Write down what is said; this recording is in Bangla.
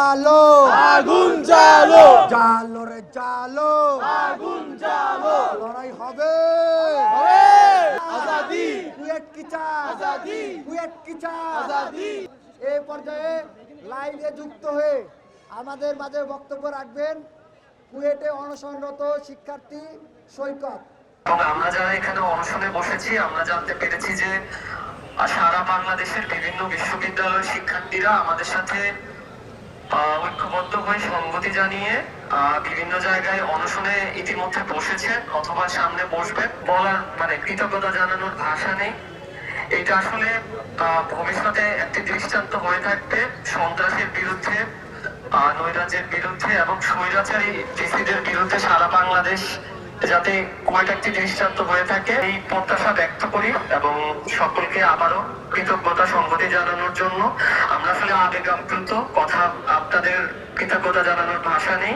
জালো আগুন জ্বালো জালো রে জালো আগুন জ্বালো লড়াই হবে আজাদি কুয়েত কি চায় আজাদি কুয়েত কি চায় আজাদি এই পর্যায়ে লাইভে যুক্ত হয়ে আমাদের মাঝে বক্তব্য রাখবেন কুয়েটে অনশনরত শিক্ষার্থী সৈকত। এবং আমরা যারা এখানে অনশনে বসেছি আমরা জানতে পেরেছি যে সারা বাংলাদেশের বিভিন্ন বিশ্ববিদ্যালয়ের শিক্ষার্থীরা আমাদের সাথে ঐক্যবদ্ধ হয়ে সংগতি জানিয়ে বিভিন্ন জায়গায় অনশনে ইতিমধ্যে বসেছেন অথবা সামনে বসবেন। বলার কৃতজ্ঞতা জানানোর ভাষা নেই। এটা আসলে ভবিষ্যতে একটি দৃষ্টান্ত হয়ে থাকবে সন্ত্রাসের বিরুদ্ধে, নৈরাজ্যের বিরুদ্ধে এবং স্বৈরাচারী ডিসিদের বিরুদ্ধে সারা বাংলাদেশ যাতে কুয়েট একটি দৃষ্টান্ত হয়ে থাকে এই প্রত্যাশা ব্যক্ত করি এবং সকলকে আবারও কৃতজ্ঞতা সংগতি জানানোর জন্য। আমরা আসলে আবেগ আপ্লুত, কথা আপনাদের কৃতজ্ঞতা জানানোর ভাষা নেই।